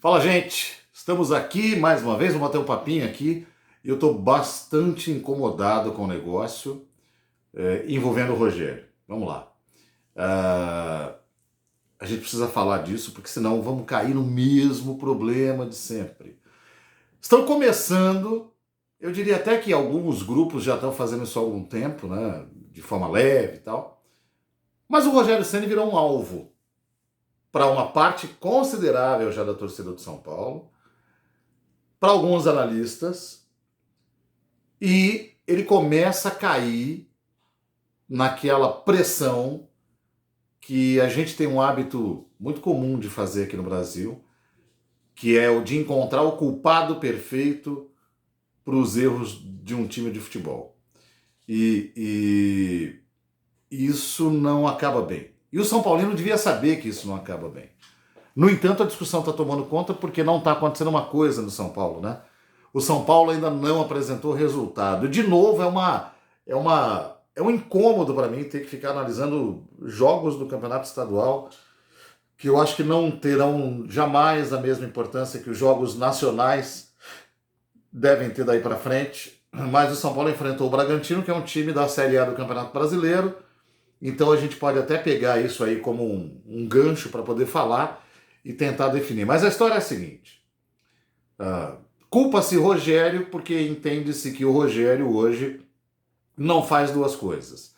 Fala, gente! Estamos aqui mais uma vez, vamos bater um papinho aqui. E eu estou bastante incomodado com o negócio envolvendo o Rogério. Vamos lá. A gente precisa falar disso, porque senão vamos cair no mesmo problema de sempre. Estão começando, eu diria até que alguns grupos já estão fazendo isso há algum tempo, né, de forma leve e tal. Mas o Rogério Ceni virou um alvo para uma parte considerável já da torcida do São Paulo, para alguns analistas, e ele começa a cair naquela pressão que a gente tem um hábito muito comum de fazer aqui no Brasil, que é o de encontrar o culpado perfeito para os erros de um time de futebol. E isso não acaba bem. E o São Paulino devia saber que isso não acaba bem. No entanto, a discussão está tomando conta porque não está acontecendo uma coisa no São Paulo, né? O São Paulo ainda não apresentou resultado. De novo, é um incômodo para mim ter que ficar analisando jogos do Campeonato Estadual que eu acho que não terão jamais a mesma importância que os jogos nacionais devem ter daí para frente. Mas o São Paulo enfrentou o Bragantino, que é um time da Série A do Campeonato Brasileiro. Então a gente pode até pegar isso aí como um gancho para poder falar e tentar definir. Mas a história é a seguinte. Culpa-se Rogério porque entende-se que o Rogério hoje não faz duas coisas.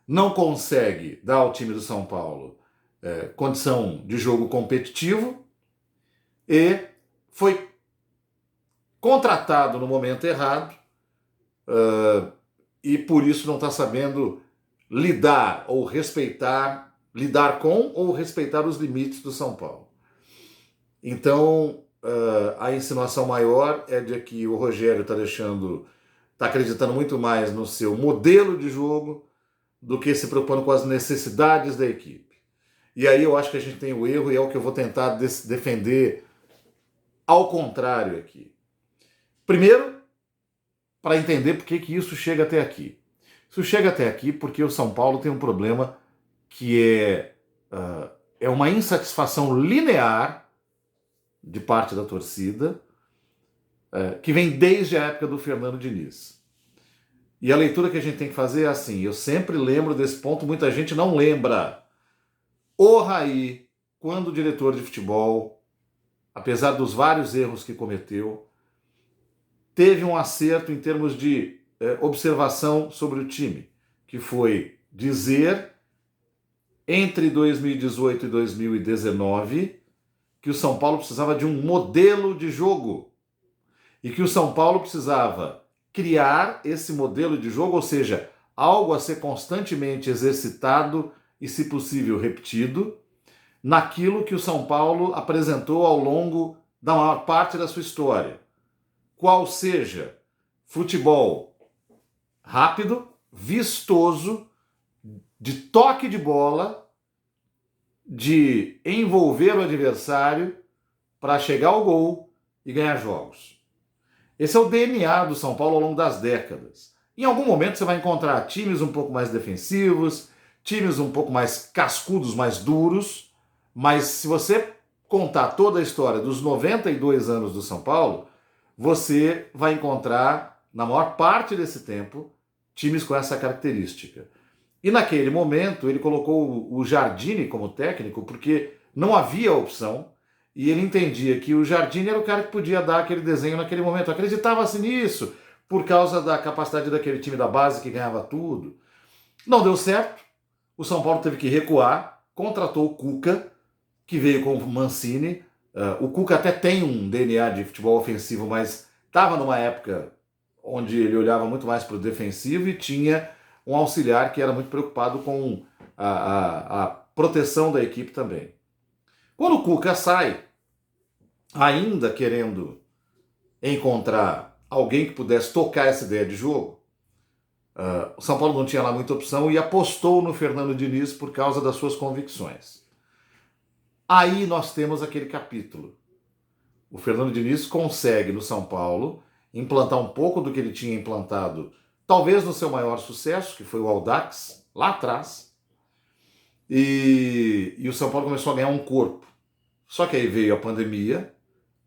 Não consegue dar ao time do São Paulo condição de jogo competitivo e foi contratado no momento errado e por isso não está sabendo lidar com ou respeitar os limites do São Paulo. Então, a insinuação maior é de que o Rogério está acreditando muito mais no seu modelo de jogo do que se preocupando com as necessidades da equipe. E aí eu acho que a gente tem o erro e é o que eu vou tentar defender ao contrário aqui. Primeiro, para entender por que isso chega até aqui. Isso chega até aqui porque o São Paulo tem um problema que é uma insatisfação linear de parte da torcida, que vem desde a época do Fernando Diniz. E a leitura que a gente tem que fazer é assim, eu sempre lembro desse ponto, muita gente não lembra. O Raí, quando diretor de futebol, apesar dos vários erros que cometeu, teve um acerto em termos de observação sobre o time, que foi dizer, entre 2018 e 2019, que o São Paulo precisava de um modelo de jogo e que o São Paulo precisava criar esse modelo de jogo, ou seja, algo a ser constantemente exercitado e, se possível, repetido, naquilo que o São Paulo apresentou ao longo da maior parte da sua história. Qual seja futebol rápido, vistoso, de toque de bola, de envolver o adversário para chegar ao gol e ganhar jogos. Esse é o DNA do São Paulo ao longo das décadas. Em algum momento você vai encontrar times um pouco mais defensivos, times um pouco mais cascudos, mais duros, mas se você contar toda a história dos 92 anos do São Paulo, você vai encontrar, na maior parte desse tempo, times com essa característica. E naquele momento ele colocou o Jardine como técnico porque não havia opção e ele entendia que o Jardine era o cara que podia dar aquele desenho naquele momento. Acreditava-se nisso por causa da capacidade daquele time da base que ganhava tudo. Não deu certo, o São Paulo teve que recuar, contratou o Cuca, que veio com o Mancini. O Cuca até tem um DNA de futebol ofensivo, mas estava numa época onde ele olhava muito mais para o defensivo e tinha um auxiliar que era muito preocupado com a proteção da equipe também. Quando o Cuca sai, ainda querendo encontrar alguém que pudesse tocar essa ideia de jogo, o São Paulo não tinha lá muita opção e apostou no Fernando Diniz por causa das suas convicções. Aí nós temos aquele capítulo. O Fernando Diniz consegue no São Paulo implantar um pouco do que ele tinha implantado, talvez no seu maior sucesso, que foi o Audax, lá atrás, e o São Paulo começou a ganhar um corpo. Só que aí veio a pandemia,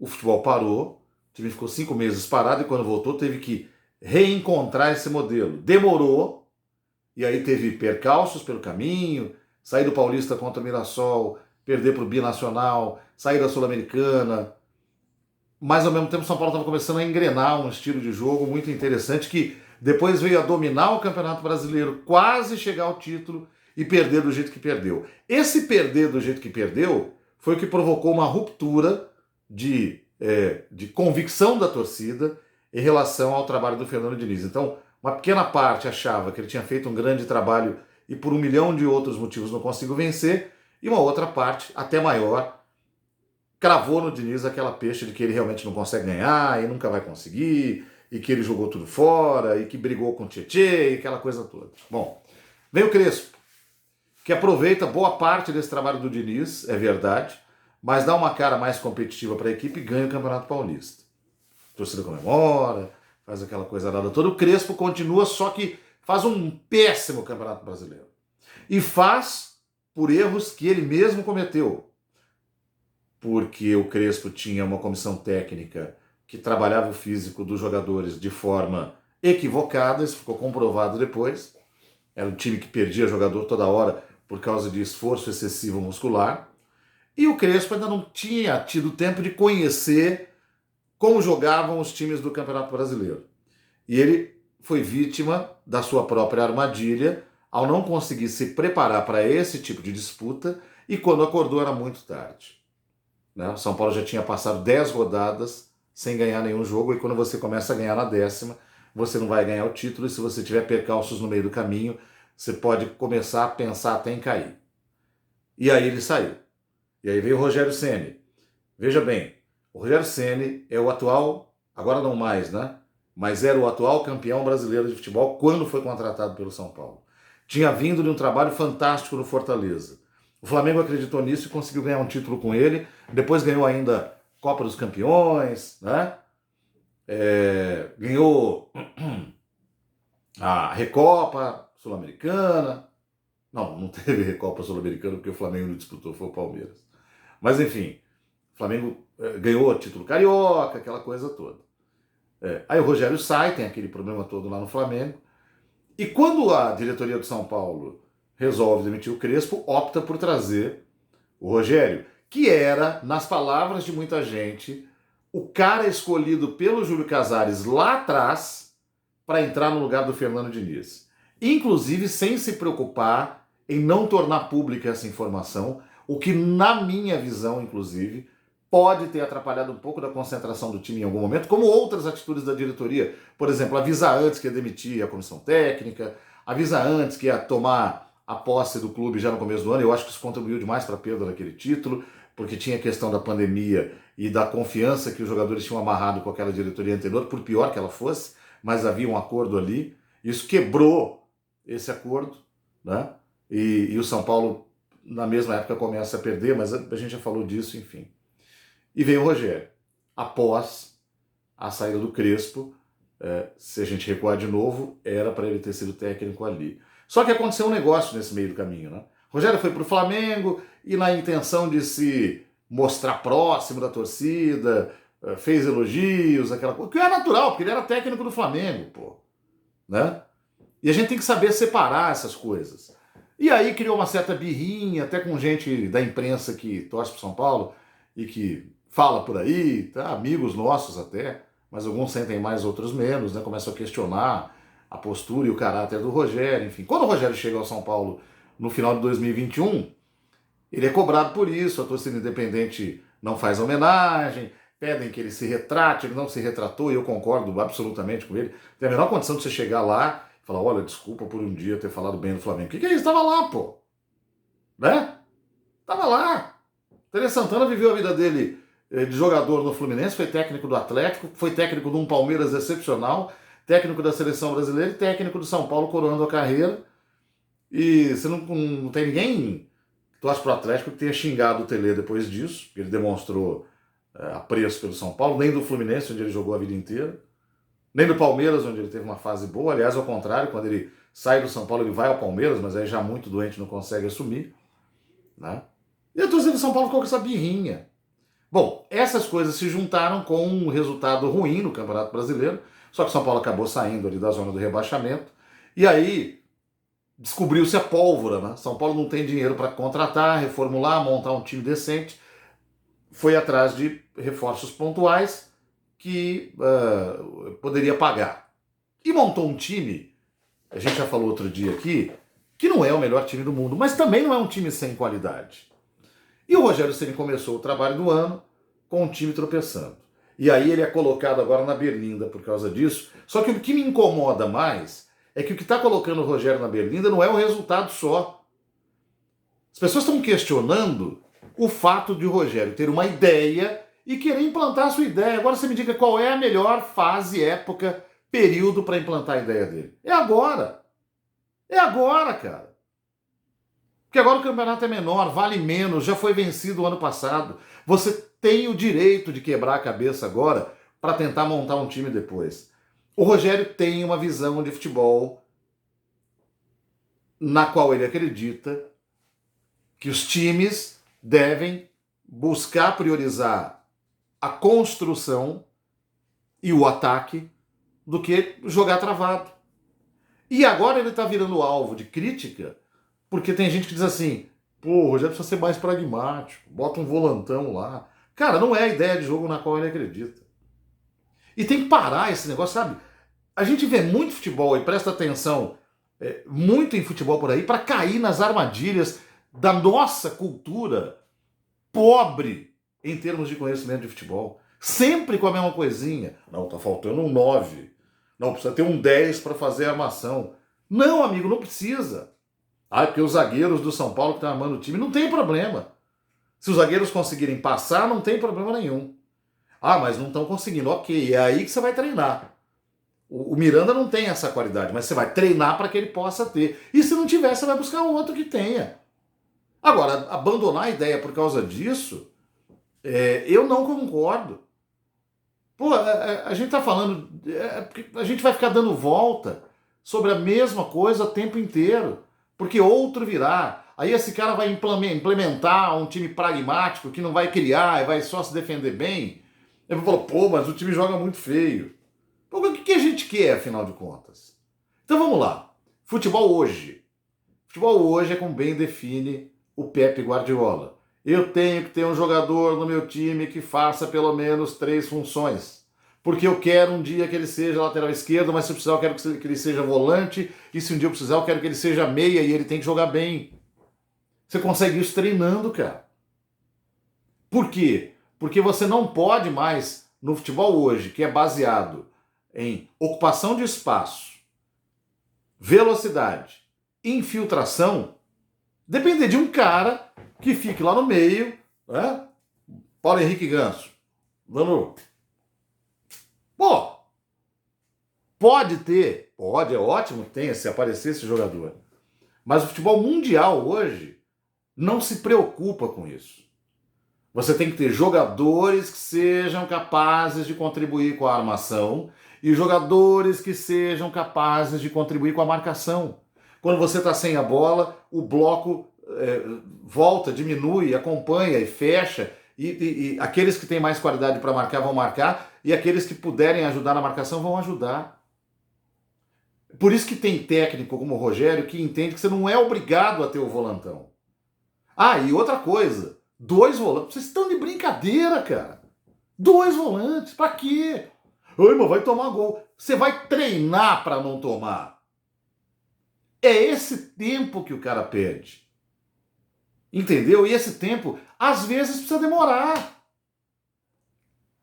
o futebol parou, o time ficou 5 meses parado e quando voltou teve que reencontrar esse modelo. Demorou, e aí teve percalços pelo caminho, sair do Paulista contra o Mirassol, perder para o Binacional, sair da Sul-Americana, mas ao mesmo tempo o São Paulo estava começando a engrenar um estilo de jogo muito interessante que depois veio a dominar o Campeonato Brasileiro, quase chegar ao título e perder do jeito que perdeu. Esse perder do jeito que perdeu foi o que provocou uma ruptura de convicção da torcida em relação ao trabalho do Fernando Diniz. Então, uma pequena parte achava que ele tinha feito um grande trabalho e por 1 milhão de outros motivos não conseguiu vencer, e uma outra parte, até maior, cravou no Diniz aquela peixe de que ele realmente não consegue ganhar e nunca vai conseguir, e que ele jogou tudo fora, e que brigou com o Tietê, e aquela coisa toda. Bom, vem o Crespo, que aproveita boa parte desse trabalho do Diniz, é verdade, mas dá uma cara mais competitiva para a equipe e ganha o Campeonato Paulista. A torcida comemora, faz aquela coisa nada toda. O Crespo continua, só que faz um péssimo Campeonato Brasileiro. E faz por erros que ele mesmo cometeu. Porque o Crespo tinha uma comissão técnica que trabalhava o físico dos jogadores de forma equivocada, isso ficou comprovado depois. Era um time que perdia jogador toda hora por causa de esforço excessivo muscular. E o Crespo ainda não tinha tido tempo de conhecer como jogavam os times do Campeonato Brasileiro. E ele foi vítima da sua própria armadilha ao não conseguir se preparar para esse tipo de disputa e quando acordou era muito tarde. O São Paulo já tinha passado 10 rodadas sem ganhar nenhum jogo, e quando você começa a ganhar na 10ª, você não vai ganhar o título, e se você tiver percalços no meio do caminho, você pode começar a pensar até em cair. E aí ele saiu. E aí veio o Rogério Ceni. Veja bem, o Rogério Ceni é o atual, agora não mais, né? Mas era o atual campeão brasileiro de futebol quando foi contratado pelo São Paulo. Tinha vindo de um trabalho fantástico no Fortaleza. O Flamengo acreditou nisso e conseguiu ganhar um título com ele. Depois ganhou ainda Copa dos Campeões, né? Ganhou a Recopa Sul-Americana. Não teve Recopa Sul-Americana porque o Flamengo não disputou, foi o Palmeiras. Mas enfim, o Flamengo ganhou o título carioca, aquela coisa toda. Aí o Rogério sai, tem aquele problema todo lá no Flamengo. E quando a diretoria do São Paulo resolve demitir o Crespo, opta por trazer o Rogério, que era, nas palavras de muita gente, o cara escolhido pelo Júlio Casares lá atrás para entrar no lugar do Fernando Diniz. Inclusive sem se preocupar em não tornar pública essa informação, o que, na minha visão, inclusive, pode ter atrapalhado um pouco da concentração do time em algum momento, como outras atitudes da diretoria. Por exemplo, avisar antes que ia demitir a comissão técnica, avisar antes que ia tomar a posse do clube já no começo do ano. Eu acho que isso contribuiu demais para a perda daquele título, porque tinha a questão da pandemia e da confiança que os jogadores tinham amarrado com aquela diretoria anterior, por pior que ela fosse, mas havia um acordo ali. Isso quebrou esse acordo, né? E o São Paulo, na mesma época, começa a perder, mas a gente já falou disso, enfim. E veio o Rogério. Após a saída do Crespo, se a gente recuar de novo, era para ele ter sido técnico ali. Só que aconteceu um negócio nesse meio do caminho, né? O Rogério foi para o Flamengo e na intenção de se mostrar próximo da torcida, fez elogios, aquela coisa, que é natural, porque ele era técnico do Flamengo, pô, né? E a gente tem que saber separar essas coisas. E aí criou uma certa birrinha, até com gente da imprensa que torce para São Paulo e que fala por aí, tá? Amigos nossos até, mas alguns sentem mais, outros menos, né? Começam a questionar a postura e o caráter do Rogério, enfim. Quando o Rogério chega ao São Paulo no final de 2021, ele é cobrado por isso, a torcida independente não faz homenagem, pedem que ele se retrate, ele não se retratou, e eu concordo absolutamente com ele. Tem a menor condição de você chegar lá e falar, olha, desculpa por um dia ter falado bem do Flamengo. O que é isso? Tava lá, pô. Né? Tava lá. Tele Santana viveu a vida dele de jogador no Fluminense, foi técnico do Atlético, foi técnico de um Palmeiras excepcional, técnico da Seleção Brasileira e técnico do São Paulo coroando a carreira. E você não tem ninguém que torce pro Atlético que tenha xingado o Tele depois disso, porque ele demonstrou apreço pelo São Paulo, nem do Fluminense, onde ele jogou a vida inteira, nem do Palmeiras, onde ele teve uma fase boa. Aliás, ao contrário, quando ele sai do São Paulo, ele vai ao Palmeiras, mas aí já muito doente, não consegue assumir, né? E a torcida do São Paulo ficou com essa birrinha. Bom, essas coisas se juntaram com um resultado ruim no Campeonato Brasileiro, só que o São Paulo acabou saindo ali da zona do rebaixamento, e aí descobriu-se a pólvora, né? São Paulo não tem dinheiro para contratar, reformular, montar um time decente, foi atrás de reforços pontuais que poderia pagar. E montou um time, a gente já falou outro dia aqui, que não é o melhor time do mundo, mas também não é um time sem qualidade. E o Rogério Ceni começou o trabalho do ano com o time tropeçando. E aí ele é colocado agora na berlinda por causa disso. Só que o que me incomoda mais é que o que está colocando o Rogério na berlinda não é o resultado só. As pessoas estão questionando o fato de o Rogério ter uma ideia e querer implantar a sua ideia. Agora você me diga qual é a melhor fase, época, período para implantar a ideia dele. É agora. É agora, cara. Porque agora o campeonato é menor, vale menos, já foi vencido o ano passado. Você tem o direito de quebrar a cabeça agora para tentar montar um time depois. O Rogério tem uma visão de futebol na qual ele acredita que os times devem buscar priorizar a construção e o ataque do que jogar travado. E agora ele está virando alvo de crítica porque tem gente que diz assim, pô, o Rogério precisa ser mais pragmático, bota um volantão lá. Cara, não é a ideia de jogo na qual ele acredita. E tem que parar esse negócio, sabe? A gente vê muito futebol e presta atenção muito em futebol por aí para cair nas armadilhas da nossa cultura pobre em termos de conhecimento de futebol. Sempre com a mesma coisinha. Não, tá faltando um 9. Não, precisa ter um 10 para fazer a armação. Não, amigo, não precisa. Ah, porque os zagueiros do São Paulo que estão armando o time, não tem problema. Se os zagueiros conseguirem passar, não tem problema nenhum. Ah, mas não estão conseguindo. Ok, é aí que você vai treinar. O Miranda não tem essa qualidade, mas você vai treinar para que ele possa ter. E se não tiver, você vai buscar um outro que tenha. Agora, abandonar a ideia por causa disso, eu não concordo. Pô, a gente está falando, a gente vai ficar dando volta sobre a mesma coisa o tempo inteiro. Porque outro virá. Aí esse cara vai implementar um time pragmático que não vai criar e vai só se defender bem. Ele falou, pô, mas o time joga muito feio. Pô, o que a gente quer, afinal de contas? Então vamos lá. Futebol hoje. Futebol hoje é como bem define o Pepe Guardiola. Eu tenho que ter um jogador no meu time que faça pelo menos 3 funções. Porque eu quero um dia que ele seja lateral esquerdo, mas se eu precisar eu quero que ele seja volante, e se um dia eu precisar eu quero que ele seja meia e ele tem que jogar bem. Você consegue isso treinando, cara. Por quê? Porque você não pode mais, no futebol hoje, que é baseado em ocupação de espaço, velocidade, infiltração, depender de um cara que fique lá no meio, né? Paulo Henrique Ganso, dando... Pô, pode ter, pode, é ótimo que tenha, se aparecer esse jogador. Mas o futebol mundial hoje não se preocupa com isso. Você tem que ter jogadores que sejam capazes de contribuir com a armação e jogadores que sejam capazes de contribuir com a marcação. Quando você está sem a bola, o bloco volta, diminui, acompanha e fecha. E aqueles que têm mais qualidade para marcar vão marcar, e aqueles que puderem ajudar na marcação vão ajudar. Por isso que tem técnico como o Rogério que entende que você não é obrigado a ter o volantão. Ah, e outra coisa, 2 volantes. Vocês estão de brincadeira, cara. 2 volantes, pra quê? Ai, mas vai tomar gol. Você vai treinar para não tomar. É esse tempo que o cara perde. Entendeu? E esse tempo, às vezes, precisa demorar.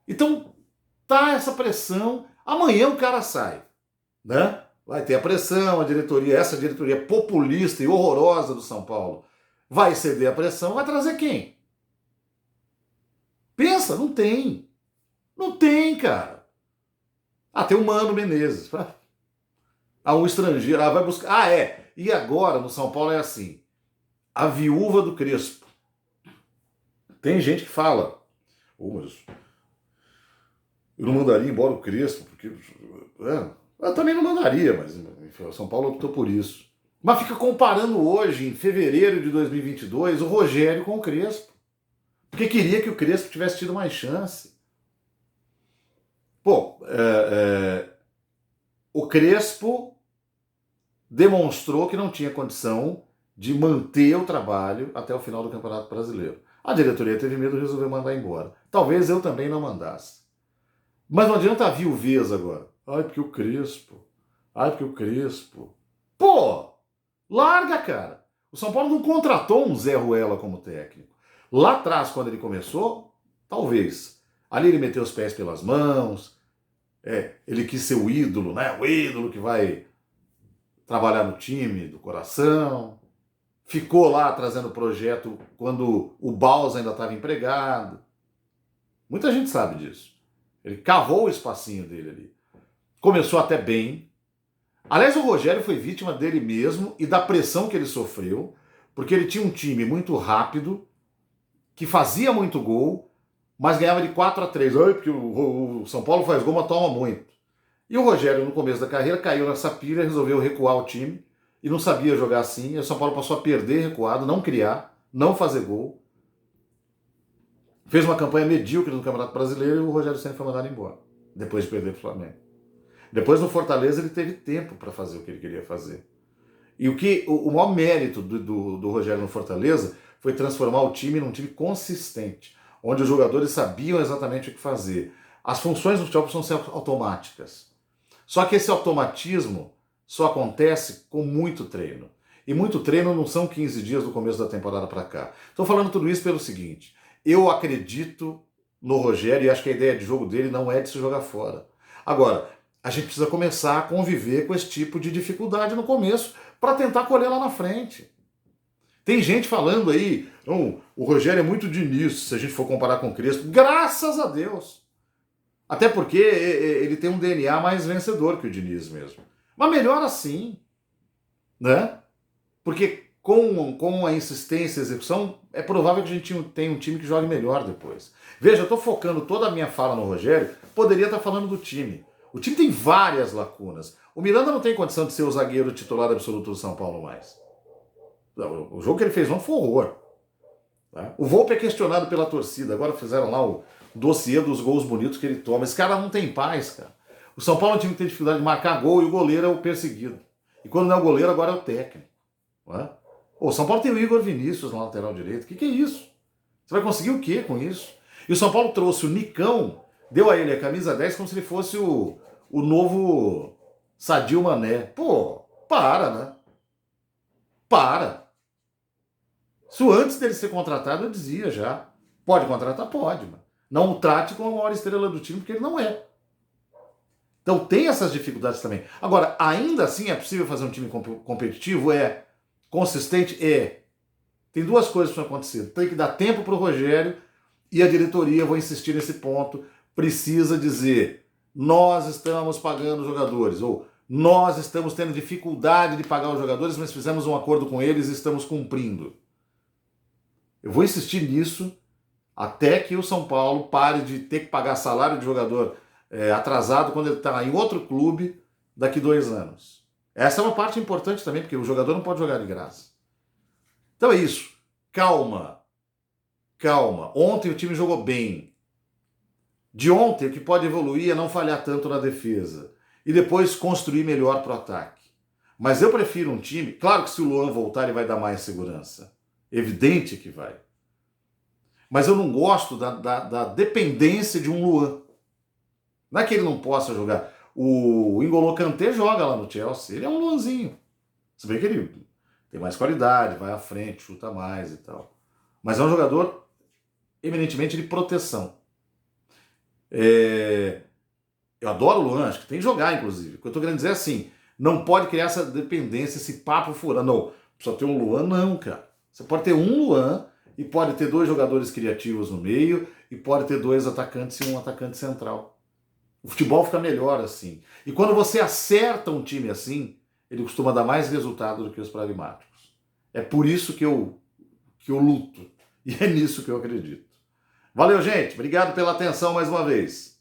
Então, tá essa pressão. Amanhã o cara sai, né? Vai ter a pressão, a diretoria, essa diretoria populista e horrorosa do São Paulo vai ceder a pressão, vai trazer quem? Pensa, não tem. Não tem, cara. Ah, tem o Mano Menezes. Ah, um estrangeiro. Ah, vai buscar. Ah, é. E agora no São Paulo é assim. A viúva do Crespo. Tem gente que fala, mas eu não mandaria embora o Crespo, porque... eu também não mandaria, mas enfim, o São Paulo optou por isso. Mas fica comparando hoje, em fevereiro de 2022, o Rogério com o Crespo. Porque queria que o Crespo tivesse tido mais chance. Pô, o Crespo demonstrou que não tinha condição de manter o trabalho até o final do Campeonato Brasileiro. A diretoria teve medo e resolveu mandar embora. Talvez eu também não mandasse. Mas não adianta a viuvez agora. Ai, porque o Crespo. Ai, porque o Crespo. Pô, larga, cara. O São Paulo não contratou um Zé Ruela como técnico. Lá atrás, quando ele começou, talvez. Ali ele meteu os pés pelas mãos. Ele quis ser o ídolo, né? O ídolo que vai trabalhar no time do coração. Ficou lá trazendo o projeto quando o Baus ainda estava empregado. Muita gente sabe disso. Ele cavou o espacinho dele ali. Começou até bem. Aliás, o Rogério foi vítima dele mesmo e da pressão que ele sofreu, porque ele tinha um time muito rápido, que fazia muito gol, mas ganhava de 4-3. Ai, porque o São Paulo faz gol, mas toma muito. E o Rogério, no começo da carreira, caiu nessa pilha, resolveu recuar o time e não sabia jogar assim. E o São Paulo passou a perder recuado, não criar, não fazer gol. Fez uma campanha medíocre no Campeonato Brasileiro e o Rogério Ceni foi mandado embora, depois de perder para o Flamengo. Depois no Fortaleza ele teve tempo para fazer o que ele queria fazer. E o maior mérito do Rogério no Fortaleza foi transformar o time num time consistente, onde os jogadores sabiam exatamente o que fazer. As funções do futebol precisam ser automáticas. Só que esse automatismo só acontece com muito treino. E muito treino não são 15 dias do começo da temporada para cá. Estou falando tudo isso pelo seguinte: eu acredito no Rogério e acho que a ideia de jogo dele não é de se jogar fora. Agora, a gente precisa começar a conviver com esse tipo de dificuldade no começo para tentar colher lá na frente. Tem gente falando aí, o Rogério é muito Diniz, se a gente for comparar com o Crespo. Graças a Deus! Até porque ele tem um DNA mais vencedor que o Diniz mesmo. Mas melhor assim, né? Porque com a insistência e a execução, é provável que a gente tenha um time que jogue melhor depois. Veja, eu estou focando toda a minha fala no Rogério, poderia estar falando do time. O time tem várias lacunas. O Miranda não tem condição de ser o zagueiro titular absoluto do São Paulo mais. O jogo que ele fez ontem foi um horror. Tá? O Volpe é questionado pela torcida. Agora fizeram lá o dossiê dos gols bonitos que ele toma. Esse cara não tem paz, cara. O São Paulo é um time que tem dificuldade de marcar gol e o goleiro é o perseguido. E quando não é o goleiro, agora é o técnico. Tá? O São Paulo tem o Igor Vinícius na lateral direito. O que é isso? Você vai conseguir o quê com isso? E o São Paulo trouxe o Nicão, deu a ele a camisa 10 como se ele fosse o novo Sadio Mané. Pô, para, né? Para. Isso antes dele ser contratado, eu dizia já. Pode contratar? Pode, mas não o trate como a maior estrela do time, porque ele não é. Então tem essas dificuldades também. Agora, ainda assim é possível fazer um time competitivo? É. Consistente? É. Tem duas coisas que precisam acontecer. Tem que dar tempo para o Rogério e a diretoria, vou insistir nesse ponto, precisa dizer: nós estamos pagando os jogadores, ou nós estamos tendo dificuldade de pagar os jogadores, mas fizemos um acordo com eles e estamos cumprindo. Eu vou insistir nisso até que o São Paulo pare de ter que pagar salário de jogador atrasado quando ele está em outro clube daqui 2 anos. Essa é uma parte importante também, porque o jogador não pode jogar de graça. Então é isso. Calma. Calma. Ontem o time jogou bem. De ontem, o que pode evoluir é não falhar tanto na defesa. E depois construir melhor para o ataque. Mas eu prefiro um time... Claro que se o Luan voltar, ele vai dar mais segurança. Evidente que vai. Mas eu não gosto da dependência de um Luan. Não é que ele não possa jogar. O N'Golo Kanté joga lá no Chelsea. Ele é um Luanzinho. Se bem que ele tem mais qualidade, vai à frente, chuta mais e tal. Mas é um jogador eminentemente de proteção. Eu adoro o Luan, acho que tem que jogar, inclusive. O que eu estou querendo dizer é assim, não pode criar essa dependência, esse papo furado. Não, só ter um Luan, não, cara. Você pode ter um Luan e pode ter 2 jogadores criativos no meio e pode ter 2 atacantes e um atacante central. O futebol fica melhor assim. E quando você acerta um time assim, ele costuma dar mais resultado do que os pragmáticos. É por isso que eu luto. E é nisso que eu acredito. Valeu, gente. Obrigado pela atenção mais uma vez.